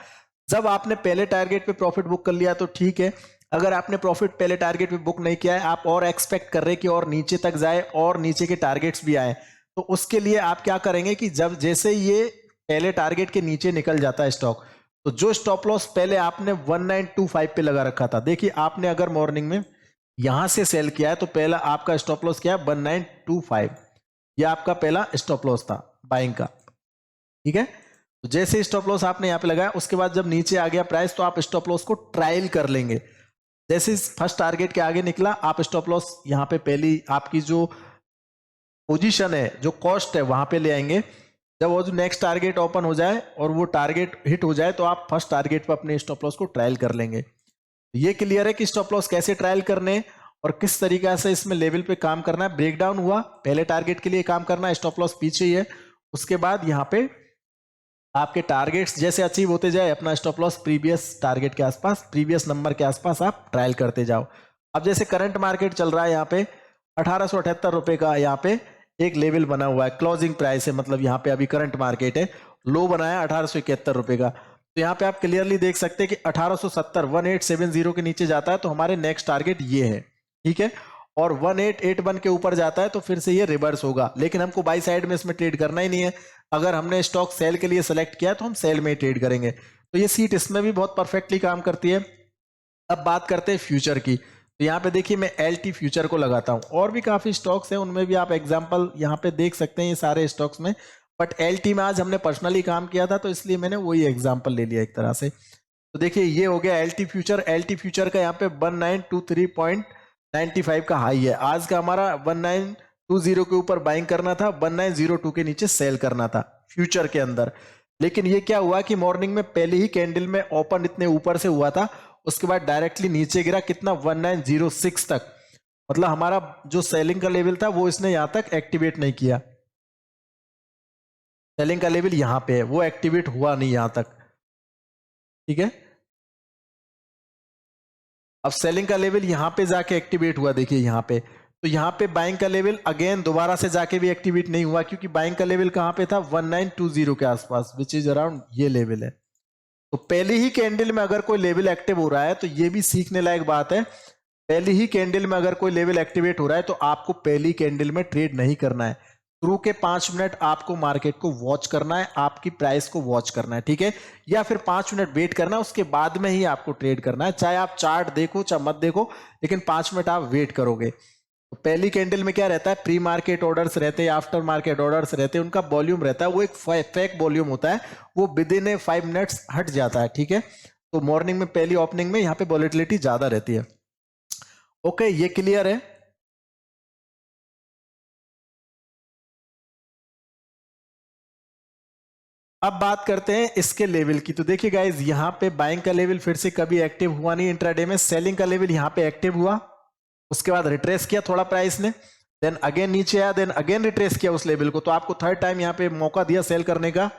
जब आपने पहले टारगेट पे प्रॉफिट बुक कर लिया तो ठीक है, अगर आपने प्रॉफिट पहले टारगेट पे बुक नहीं किया है, आप और एक्सपेक्ट कर रहे कि और नीचे तक जाए और नीचे के टारगेट्स भी आए, तो उसके लिए आप क्या करेंगे कि जब जैसे ये पहले टारगेट के नीचे निकल जाता है स्टॉक, तो जो स्टॉप लॉस पहले आपने 1925 पे लगा रखा था, देखिए आपने अगर मॉर्निंग में यहां से सेल किया है तो पहला आपका स्टॉप लॉस क्या है? 1925, ये आपका पहला स्टॉप लॉस था बाइंग का। ठीक है, तो जैसे स्टॉप लॉस आपने यहाँ पे लगाया, उसके बाद जब नीचे आ गया प्राइस तो आप स्टॉप लॉस को ट्रायल कर लेंगे। जैसे फर्स्ट टारगेट के आगे निकला, आप स्टॉप लॉस यहाँ पे पहली आपकी जो पोजीशन है, जो कॉस्ट है, वहां पे ले आएंगे। जब वो जो नेक्स्ट टारगेट ओपन हो जाए और वो टारगेट हिट हो जाए तो आप फर्स्ट टारगेट पर अपने स्टॉप लॉस को ट्रायल कर लेंगे। ये क्लियर है कि स्टॉप लॉस कैसे ट्रायल करने और किस तरीका से इसमें लेवल पे काम करना है। ब्रेकडाउन हुआ, पहले टारगेट के लिए काम करना है, स्टॉप लॉस पीछे ही है, उसके बाद यहाँ पे आपके टारगेट्स जैसे अचीव होते जाए अपना स्टॉप लॉस प्रीवियस टारगेट के आसपास, प्रीवियस नंबर के आसपास आप ट्रायल करते जाओ। अब जैसे करंट मार्केट चल रहा है यहाँ पे 1878 रुपए का, यहाँ पे एक लेवल बना हुआ है, क्लोजिंग प्राइस है, मतलब यहाँ पे अभी करंट मार्केट है, लो बनाया 1871 रुपए का। तो यहाँ पे आप क्लियरली देख सकते हैं कि 1870 1870 के नीचे जाता है तो हमारे नेक्स्ट टारगेट ये है, ठीक है। और 1881 के ऊपर जाता है तो फिर से ये रिवर्स होगा, लेकिन हमको बाई साइड में इसमें ट्रेड करना ही नहीं है। अगर हमने स्टॉक सेल के लिए सेलेक्ट किया तो हम सेल में ही ट्रेड करेंगे। तो ये सीट इसमें भी बहुत परफेक्टली काम करती है। अब बात करते हैं फ्यूचर की, तो यहाँ पे देखिए मैं LT फ्यूचर को लगाता हूँ, और भी काफी स्टॉक्स हैं उनमें भी आप एग्जांपल यहाँ पे देख सकते हैं ये सारे स्टॉक्स में, बट LT में आज हमने पर्सनली काम किया था तो इसलिए मैंने वही एग्जांपल ले लिया एक तरह से। तो देखिए ये हो गया LT फ्यूचर। LT फ्यूचर का यहाँ पे 1923.95 का हाई है, आज का हमारा 1920 के ऊपर बाइंग करना था, 1902 के नीचे सेल करना था फ्यूचर के अंदर। लेकिन ये क्या हुआ कि मॉर्निंग में पहले ही कैंडल में ओपन इतने ऊपर से हुआ था, उसके बाद डायरेक्टली नीचे गिरा कितना 1906 तक, मतलब हमारा जो सेलिंग का लेवल था वो इसने यहां तक एक्टिवेट नहीं किया। सेलिंग का लेवल यहां पे है, वो एक्टिवेट हुआ नहीं यहां तक, ठीक है। अब सेलिंग का लेवल यहां पे जाके एक्टिवेट हुआ, देखिए यहां पे, तो यहां पे बाइंग का लेवल अगेन दोबारा से जाके भी एक्टिवेट नहीं हुआ, क्योंकि बाइंग का लेवल कहां पे था 1920 के आसपास, विच इज अराउंड ये लेवल है। तो पहली ही कैंडल में अगर कोई लेवल एक्टिव हो रहा है तो ये भी सीखने लायक बात है, पहली ही कैंडल में अगर कोई लेवल एक्टिवेट हो रहा है तो आपको पहली कैंडल में ट्रेड नहीं करना है। शुरू के 5 मिनट आपको मार्केट को वॉच करना है, आपकी प्राइस को वॉच करना है, ठीक है, या फिर 5 मिनट वेट करना है, उसके बाद में ही आपको ट्रेड करना है, चाहे आप चार्ट देखो चाहे मत देखो, लेकिन 5 मिनट आप वेट करोगे। तो पहली कैंडल में क्या रहता है, प्री मार्केट ऑर्डर्स रहते हैं, आफ्टर मार्केट ऑर्डर्स रहते हैं, उनका वॉल्यूम रहता है, वो एक फेक वॉल्यूम होता है, वो विद इन 5 मिनट्स हट जाता है, ठीक है। तो मॉर्निंग में पहली ओपनिंग में यहाँ पे वॉलेटिलिटी ज्यादा रहती है। ओके, ये क्लियर है। अब बात करते हैं इसके लेवल की, तो देखिए गाइज यहाँ पे बाइंग का लेवल फिर से कभी एक्टिव हुआ नहीं इंट्राडे में, सेलिंग का लेवल यहाँ पे एक्टिव हुआ, उसके बाद रिट्रेस किया थोड़ा प्राइस ने, देन अगेन नीचे आया, देन अगेन रिट्रेस किया उस लेवल को, तो आपको थर्ड टाइम यहाँ पे मौका दिया सेल करने का,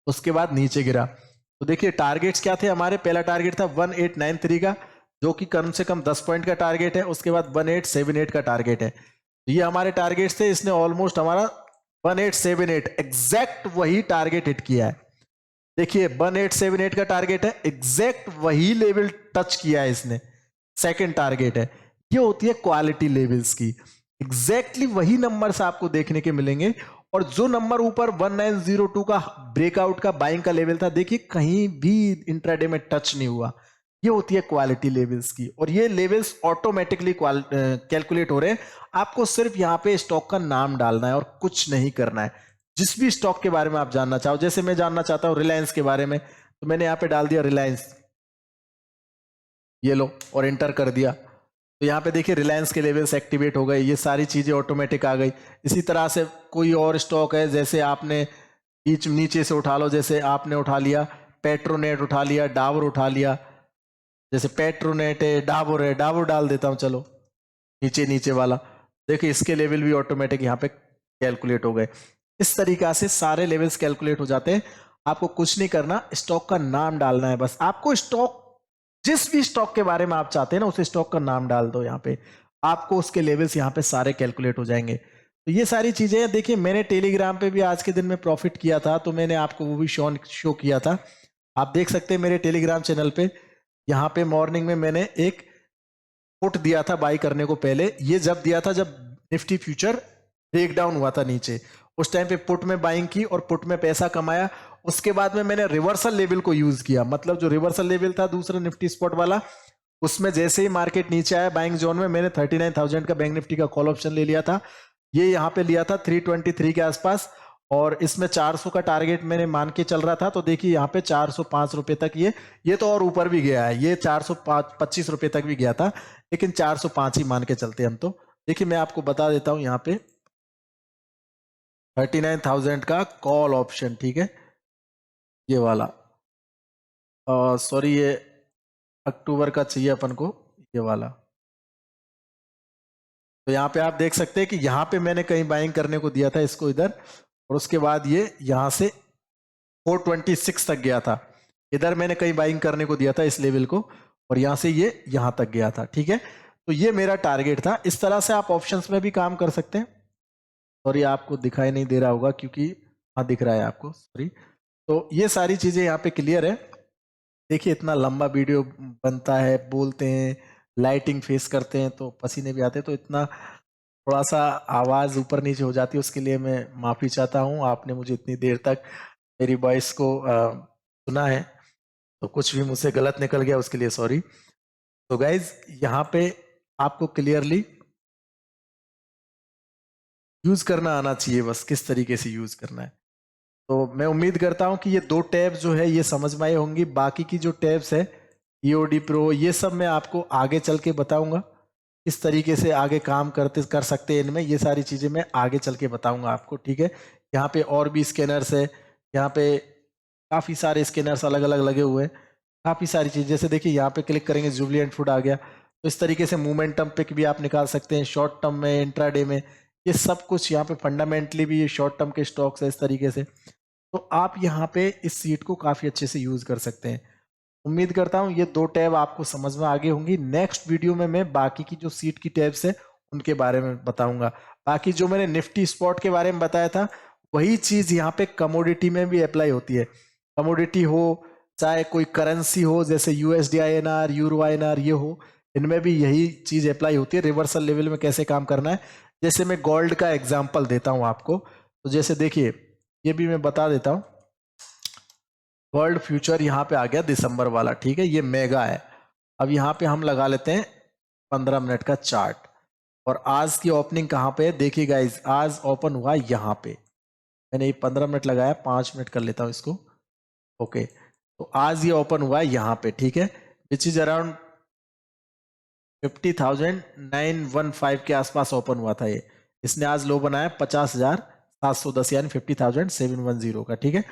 उसके बाद नीचे गिरा। तो देखिए टारगेट्स क्या थे हमारे, पहला टारगेट था 1893 का, जो कि कम से कम 10 पॉइंट का टारगेट है, उसके बाद 1878 का टारगेट है, ये हमारे टारगेट्स थे, इसने ऑलमोस्ट हमारा 1878 एग्जैक्ट वही टारगेट हिट किया है। देखिए 1878 का टारगेट है, एग्जैक्ट वही लेवल टच किया है इसने, सेकंड टारगेट है। ये होती है क्वालिटी लेवल्स की, एग्जैक्टली वही नंबर्स आपको देखने के मिलेंगे, और जो नंबर ऊपर 1902 का ब्रेकआउट का बाइंग का लेवल था, देखिए कहीं भी इंट्राडे में टच नहीं हुआ, ये होती है क्वालिटी लेवल्स की, और ये लेवल्स ऑटोमेटिकली कैलकुलेट हो रहे हैं। आपको सिर्फ यहाँ पे स्टॉक का नाम डालना है और कुछ नहीं करना है। जिस भी स्टॉक के बारे में आप जानना चाहो, जैसे मैं जानना चाहता हूं रिलायंस के बारे में, तो मैंने यहाँ पे डाल दिया रिलायंस, ये लो, और एंटर कर दिया, तो यहाँ पे देखिए रिलायंस के लेवल्स एक्टिवेट हो गए, ये सारी चीजें ऑटोमेटिक आ गई। इसी तरह से कोई और स्टॉक है, जैसे आपने बीच नीचे से उठा लो, जैसे आपने उठा लिया पेट्रोनेट, उठा लिया डाबर, उठा लिया, जैसे पेट्रोनेट है, डाबर है, डाबर डाल देता हूं, चलो नीचे नीचे वाला, देखिए इसके लेवल भी ऑटोमेटिक यहाँ पे कैलकुलेट हो गए। इस तरीका से सारे लेवल्स कैलकुलेट हो जाते हैं। आपको कुछ नहीं करना, स्टॉक का नाम डालना है बस, आपको स्टॉक जिस भी स्टॉक के बारे में आप चाहते हैं ना उस स्टॉक का नाम डाल दो यहाँ पे, आपको उसके लेवल्स यहाँ पे सारे कैलकुलेट हो जाएंगे। तो ये सारी चीजें देखिए, मैंने टेलीग्राम पे भी आज के दिन में प्रॉफिट किया था, तो मैंने आपको वो भी शो किया था, आप देख सकते हैं मेरे टेलीग्राम चैनल पे। यहाँ पे मॉर्निंग में मैंने एक पुट दिया था बाई करने को पहले, ये जब दिया था जब निफ्टी फ्यूचर ब्रेक डाउन हुआ था नीचे, उस टाइम पे पुट में बाइंग की और पुट में पैसा कमाया। उसके बाद में मैंने रिवर्सल लेवल को यूज किया, मतलब जो रिवर्सल लेवल था दूसरा निफ्टी स्पॉट वाला, उसमें जैसे ही मार्केट नीचे आया बाइंग जोन में, मैंने 39,000 का बैंक निफ्टी का कॉल ऑप्शन ले लिया था, ये यहाँ पे लिया था 323 के आसपास, और इसमें 400 का टारगेट मैंने मान के चल रहा था, तो देखिए यहाँ पे 405 रुपए तक ये तो और ऊपर भी गया है, ये 425 रुपए तक भी गया था, लेकिन 405 ही मान के चलते हम तो। देखिए मैं आपको बता देता हूं यहाँ पे 39,000 का कॉल ऑप्शन, ठीक है, ये वाला, सॉरी ये अक्टूबर का चाहिए अपन को, ये वाला। तो यहाँ पे आप देख सकते हैं कि यहाँ पे मैंने कहीं बाइंग करने को दिया था इसको इधर, और उसके बाद ये यहाँ से 426 तक गया था। इधर मैंने कहीं बाइंग करने को दिया था इस लेवल को, और यहाँ से ये यहाँ तक गया था। ठीक है, तो ये मेरा टारगेट था। इस तरह से आप ऑप्शंस में भी काम कर सकते हैं। सॉरी, आपको दिखाई नहीं दे रहा होगा क्योंकि हाँ दिख रहा है आपको, सॉरी। तो ये सारी चीजें यहाँ पे क्लियर है। देखिए इतना लंबा वीडियो बनता है, बोलते हैं, लाइटिंग फेस करते हैं तो पसीने भी आते हैं, तो इतना थोड़ा सा आवाज ऊपर नीचे हो जाती है, उसके लिए मैं माफी चाहता हूँ। आपने मुझे इतनी देर तक मेरी वॉइस को सुना है, तो कुछ भी मुझसे गलत निकल गया उसके लिए सॉरी। तो गाइज यहाँ पे आपको क्लियरली यूज करना आना चाहिए, बस किस तरीके से यूज करना है। तो मैं उम्मीद करता हूं कि ये दो टैब जो है ये समझ में आई होंगी। बाकी की जो टैब्स है ईओडी प्रो, ये सब मैं आपको आगे चल के बताऊंगा किस तरीके से आगे काम कर सकते हैं इनमें। ये सारी चीजें मैं आगे चल के बताऊंगा आपको। ठीक है, यहाँ पे और भी स्कैनर्स है, यहाँ पे काफी सारे स्कैनर्स अलग अलग लगे हुए हैं, काफी सारी चीज। जैसे देखिए यहाँ पे क्लिक करेंगे जुबलिएंट फूड आ गया, तो इस तरीके से मोमेंटम पिक भी आप निकाल सकते हैं शॉर्ट टर्म में, इंट्राडे में। ये सब कुछ यहाँ पे फंडामेंटली भी ये शॉर्ट टर्म के स्टॉक्स है इस तरीके से। तो आप यहाँ पे इस सीट को काफी अच्छे से यूज कर सकते हैं। उम्मीद करता हूँ ये दो टैब आपको समझ में आगे होंगी। नेक्स्ट वीडियो में मैं बाकी की जो सीट की टैब्स है उनके बारे में बताऊंगा। बाकी जो मैंने निफ्टी स्पॉट के बारे में बताया था वही चीज यहाँ पे कमोडिटी में भी अप्लाई होती है। कमोडिटी हो चाहे कोई करेंसी हो, जैसे यूएसडी आईएनआर, यूरो आईएनआर, ये हो, इनमें भी यही चीज अप्लाई होती है। रिवर्सल लेवल में कैसे काम करना है, जैसे मैं गोल्ड का एग्जांपल देता हूं आपको। तो जैसे देखिए ये भी मैं बता देता हूं, गोल्ड फ्यूचर यहाँ पे आ गया दिसंबर वाला। ठीक है, ये मेगा है। अब यहाँ पे हम लगा लेते हैं 15 मिनट का चार्ट, और आज की ओपनिंग कहाँ पे है देखिए गाइज, आज ओपन हुआ यहाँ पे। मैंने ये 15 मिनट लगाया, 5 मिनट कर लेता हूँ इसको। ओके, तो आज ये ओपन हुआ है यहाँ पे। ठीक है, विच इज अराउंड 50,915 के आसपास ओपन हुआ था ये। इसने आज लो बनाया 50,710 यानी 50,710 का। ठीक है, तो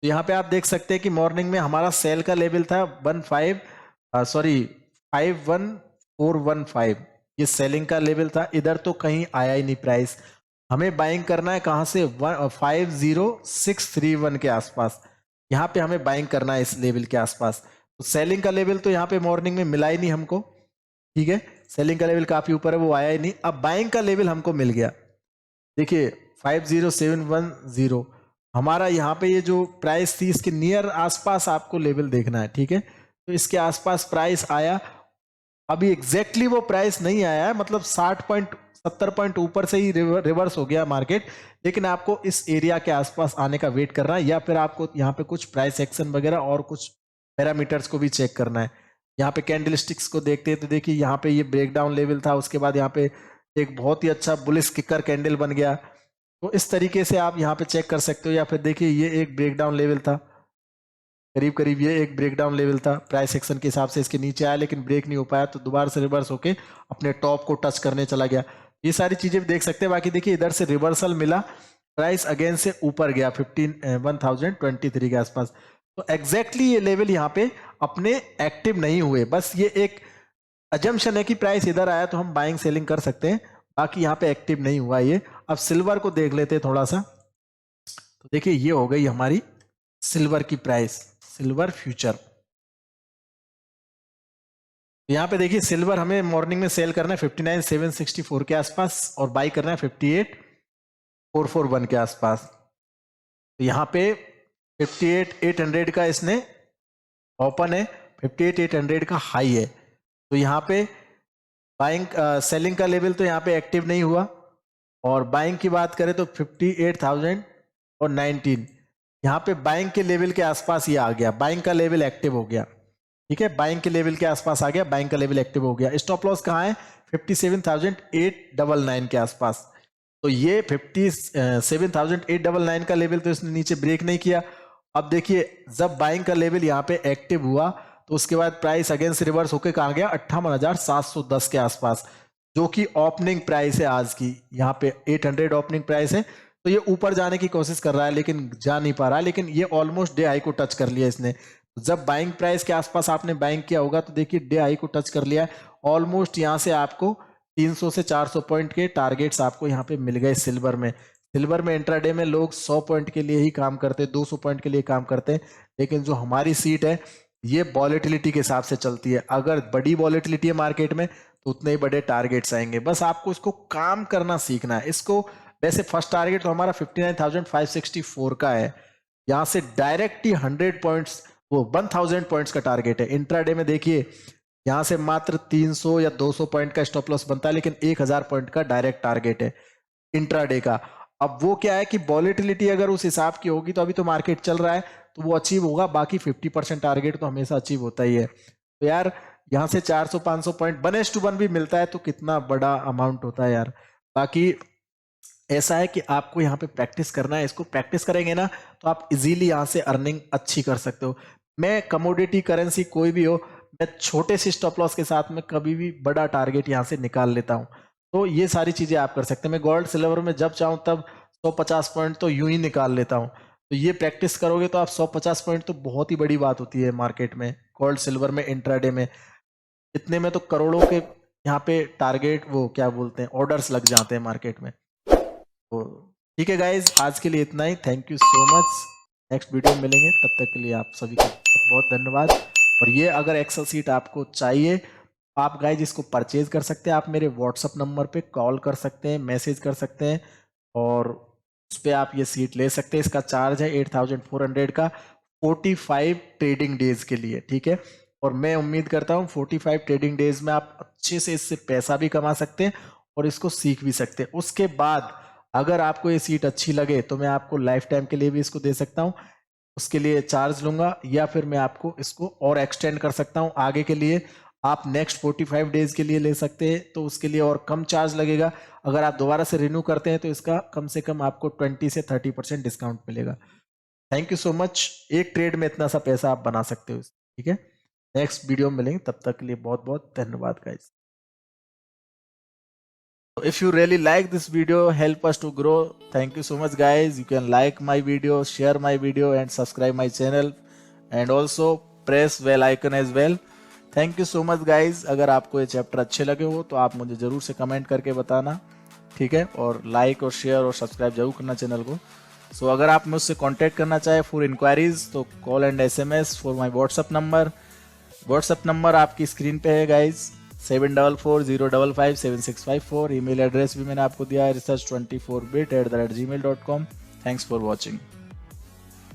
यहाँ पे आप देख सकते हैं कि मॉर्निंग में हमारा सेल का लेवल था 51,415, ये सेलिंग का लेवल था। इधर तो कहीं आया ही नहीं प्राइस। हमें बाइंग करना है कहां से, 50,631 के आसपास। यहाँ पे हमें बाइंग करना है इस लेवल के आसपास। तो सेलिंग का लेवल तो यहाँ पे मॉर्निंग में मिला ही नहीं हमको। ठीक है, सेलिंग का लेवल काफी ऊपर है, वो आया ही नहीं। अब बाइंग का लेवल हमको मिल गया, देखिए 50,710 हमारा यहाँ पे ये जो प्राइस थी इसके नियर आसपास आपको लेवल देखना है। ठीक है, तो इसके आसपास प्राइस आया। अभी एग्जैक्टली वो प्राइस नहीं आया है, मतलब 60 पॉइंट 70 पॉइंट ऊपर से ही रिवर्स हो गया मार्केट, लेकिन आपको इस एरिया के आसपास आने का वेट करना है, या फिर आपको यहाँ पे कुछ प्राइस एक्शन वगैरह और कुछ पैरामीटर्स को भी चेक करना है। यहाँ पे कैंडल स्टिक्स को देखते हैं तो देखिए यहाँ पे ये ब्रेकडाउन लेवल था, उसके बाद यहाँ पे एक बहुत ही अच्छा बुलिश किकर कैंडल बन गया। तो इस तरीके से आप यहाँ पे चेक कर सकते हो। या फिर देखिए ये एक ब्रेकडाउन लेवल था, करीब करीब ये एक ब्रेकडाउन लेवल था, प्राइस एक्शन के हिसाब से इसके नीचे आया लेकिन ब्रेक नहीं हो पाया, तो दोबारा से रिवर्स होके अपने टॉप को टच करने चला गया। ये सारी चीजें भी देख सकते हैं। बाकी देखिए इधर से रिवर्सल मिला, प्राइस अगेन से ऊपर गया 1023 के आसपास। तो एग्जैक्टली ये लेवल यहाँ पे अपने एक्टिव नहीं हुए, बस ये एक अजम्पशन है कि प्राइस इधर आया तो हम बाइंग सेलिंग कर सकते हैं, बाकी यहाँ पे एक्टिव नहीं हुआ ये। अब सिल्वर को देख लेते हैं थोड़ा सा। तो देखिए ये हो गई हमारी सिल्वर की प्राइस, सिल्वर फ्यूचर। यहाँ पे देखिए सिल्वर हमें मॉर्निंग में सेल करना है 59,764 के आसपास, और बाई करना है 58,441 के आसपास। तो यहाँ पे 58,800 का इसने ओपन है, 58,800 का हाई है। तो यहाँ पे बाइंग सेलिंग का लेवल तो यहाँ पे एक्टिव नहीं हुआ, और बाइंग की बात करें तो 58,019 यहाँ पे बाइंग के लेवल के आसपास ये आ गया, बाइंग का लेवल एक्टिव हो गया। ठीक है, बाइंग के लेवल के आसपास आ गया, बाइंग का लेवल एक्टिव हो गया। स्टॉप लॉस कहाँ है, 57,899 के आसपास। तो ये 57,899 का लेवल तो इसने नीचे ब्रेक नहीं किया। अब देखिए जब बाइंग का लेवल यहाँ पे एक्टिव हुआ तो उसके बाद प्राइस अगेन से रिवर्स होकर कहाँ गया, 58,710 के आसपास, जो कि ओपनिंग प्राइस है आज की। यहाँ पे 800 ओपनिंग प्राइस है, तो ये ऊपर जाने की कोशिश कर रहा है लेकिन जा नहीं पा रहा है, लेकिन ये ऑलमोस्ट डे हाई को टच कर लिया इसने। जब बाइंग प्राइस के आसपास आपने बाइंग किया होगा तो देखिए डे हाई को टच कर लिया है। ऑलमोस्ट यहाँ से आपको 300 से 400 पॉइंट के टारगेट्स आपको यहाँ पे मिल गए सिल्वर में। सिल्वर में इंट्राडे में लोग 100 पॉइंट के लिए ही काम करते हैं, 200 पॉइंट के लिए काम करते हैं, लेकिन जो हमारी सीट है ये वॉलेटिलिटी के हिसाब से चलती है। अगर बड़ी वॉलेटिलिटी है मार्केट में तो उतने ही बड़े टारगेट्स आएंगे। बस आपको इसको काम करना सीखना है। इसको वैसे फर्स्ट टारगेट तो हमारा 59,564 का है, यहाँ से डायरेक्ट ही 100 पॉइंट्स, वो 1000 पॉइंट्स का टारगेट है। इंट्राडे में देखिए यहां से मात्र 300 या 200 पॉइंट का स्टॉप लॉस बनता है, लेकिन 1000 पॉइंट का डायरेक्ट टारगेट है इंट्राडे का। अब वो क्या है कि वॉलेटिलिटी अगर उस हिसाब की होगी तो अभी तो मार्केट चल रहा है तो वो अचीव होगा, बाकी 50% टारगेट तो हमेशा अचीव होता ही है। तो यार यहां से 400-500 पॉइंट 1:1 भी मिलता है तो कितना बड़ा अमाउंट होता है यार। बाकी ऐसा है कि आपको यहाँ पे प्रैक्टिस करना है। इसको प्रैक्टिस करेंगे ना तो आप इजीली यहाँ से अर्निंग अच्छी कर सकते हो। मैं कमोडिटी करेंसी कोई भी हो, मैं छोटे से स्टॉप लॉस के साथ में कभी भी बड़ा टारगेट यहाँ से निकाल लेता हूँ। तो ये सारी चीजें आप कर सकते हैं। मैं गोल्ड सिल्वर में जब चाहूँ तब 150 पॉइंट तो यूं ही निकाल लेता हूँ। तो ये प्रैक्टिस करोगे तो आप 150 पॉइंट तो बहुत ही बड़ी बात होती है मार्केट में, गोल्ड सिल्वर में इंट्राडे में। इतने में तो करोड़ों के यहाँ पे टारगेट, वो क्या बोलते हैं, ऑर्डर्स लग जाते हैं मार्केट में। तो ठीक है गाइज, आज के लिए इतना ही। Thank you so much. Next video में मिलेंगे, तब तक के लिए आप सभी का बहुत बहुत धन्यवाद। और ये अगर एक्सेल सीट आपको चाहिए आप गाइज इसको परचेज कर सकते हैं। आप मेरे व्हाट्सअप नंबर पे कॉल कर सकते हैं, मैसेज कर सकते हैं और उस पर आप ये सीट ले सकते हैं। इसका चार्ज है 8400 का 45 ट्रेडिंग डेज के लिए, ठीक है। और मैं उम्मीद करता हूँ 45 ट्रेडिंग डेज में आप अच्छे से इससे पैसा भी कमा सकते हैं और इसको सीख भी सकते हैं। उसके बाद अगर आपको ये सीट अच्छी लगे तो मैं आपको लाइफ टाइम के लिए भी इसको दे सकता हूँ, उसके लिए चार्ज लूंगा, या फिर मैं आपको इसको और एक्सटेंड कर सकता हूँ आगे के लिए। आप नेक्स्ट 45 डेज के लिए ले सकते हैं तो उसके लिए और कम चार्ज लगेगा। अगर आप दोबारा से रिन्यू करते हैं तो इसका कम से कम आपको 20 से 30% डिस्काउंट मिलेगा। Thank you so much. एक ट्रेड में इतना सा पैसा आप बना सकते हो, ठीक है। नेक्स्ट वीडियो में मिलेंगे, तब तक के लिए बहुत बहुत धन्यवाद guys. If you really like this video, help us to grow. Thank you so much guys. You can like my video, share my video and subscribe my channel and also press bell icon as well. Thank you so much guys. अगर आपको ये chapter अच्छे लगे हो तो आप मुझे जरूर से कमेंट करके बताना, ठीक है। और लाइक और शेयर और सब्सक्राइब जरूर करना चैनल को। सो अगर आप मुझसे कांटेक्ट करना चाहे फॉर इंक्वायरीज तो call and SMS for my WhatsApp number. WhatsApp number आपकी स्क्रीन पे है गाइज, 7440557654। ईमेल एड्रेस भी मैंने आपको दिया है research24bit@gmail.com। Thanks for watching.